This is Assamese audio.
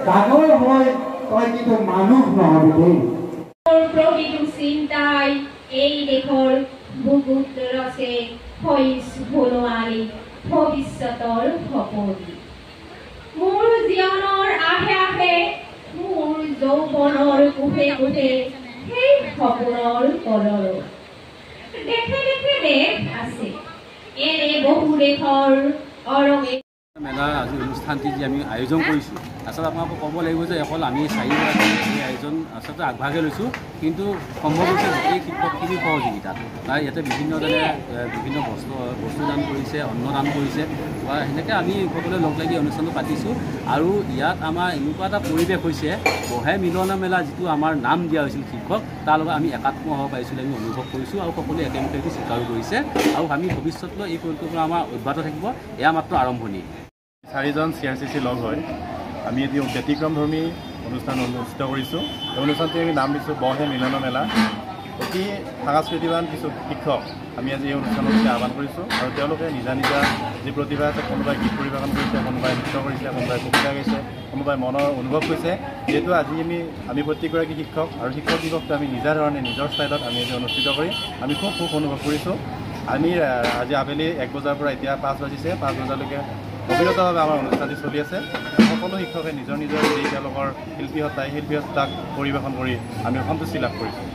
ডাঙৰ হয় তই কিন্তু মানুহ নহবি প্ৰতিটো চিন্তাই এই দেশৰ বুকুত ৰচে হৈছ বনোৱাৰী ভৱিষ্যতৰ সপোন মোৰ জীৱনৰ আশে আশে মোৰ যৌৱনৰ কোঠে কোঠে সেই সপোনৰ কলৰ দেখে দেখে দেশ আছে এনে বহু দেশৰ অৰঙে মেলাৰ আজি অনুষ্ঠানটি যে আমি আয়োজন কৰিছোঁ আচলতে আপোনালোকক ক'ব লাগিব যে অকল আমি চাৰিগৰাকী এই আয়োজন আচলতে আগভাগে লৈছোঁ কিন্তু সম্ভৱ হৈছে গোটেই শিক্ষকখিনিৰ সহযোগিতাত তাৰ ইয়াতে বিভিন্নজনে বিভিন্ন বস্তু দান কৰিছে অন্নদান কৰিছে বা সেনেকৈ আমি সকলোৱে লগ লাগি অনুষ্ঠানটো পাতিছোঁ আৰু ইয়াত আমাৰ এনেকুৱা এটা পৰিৱেশ হৈছে বহাই মিলন মেলা যিটো আমাৰ নাম দিয়া হৈছিল শিক্ষক তাৰ লগত আমি একাত্ম হ'ব পাৰিছিলোঁ আমি অনুভৱ কৰিছোঁ আৰু সকলোৱে একেমুখে এইটো স্বীকাৰো কৰিছে আৰু আমি ভৱিষ্যতলৈ এই পৰিকল্পনা আমাৰ অব্যাহত থাকিব এয়া মাত্ৰ আৰম্ভণি চাৰিজন CRCC লগ হৈ আমি এটি ব্যতিক্ৰমধৰ্মী অনুষ্ঠান অনুষ্ঠিত কৰিছোঁ এই অনুষ্ঠানটি আমি নাম দিছোঁ বহে মিলন মেলা অতি সাংস্কৃতিবান কিছু শিক্ষক আমি আজি এই অনুষ্ঠানলৈ আহ্বান কৰিছোঁ আৰু তেওঁলোকে নিজা নিজা যি প্ৰতিভা আছে কোনোবাই গীত পৰিৱেশন কৰিছে কোনোবাই নৃত্য কৰিছে কোনোবাই কবিতা গাইছে কোনোবাই মনৰ অনুভৱ কৰিছে যিহেতু আজি আমি প্ৰত্যেকগৰাকী শিক্ষক আৰু শিক্ষক দিৱসটো আমি নিজা ধৰণে নিজৰ ষ্টাইলত আমি আজি অনুষ্ঠিত কৰি আমি খুব সুখ অনুভৱ কৰিছোঁ আমি আজি আবেলি 1 বজাৰ পৰা এতিয়া 5 বাজিছে 5 বজালৈকে অবিৰতভাৱে আমাৰ অনুষ্ঠানটি চলি আছে সকলো শিক্ষকে নিজৰ নিজৰ যি তেওঁলোকৰ শিল্পীসত্তাক পৰিৱেশন কৰি আমি সন্তুষ্টি লাভ কৰিছোঁ।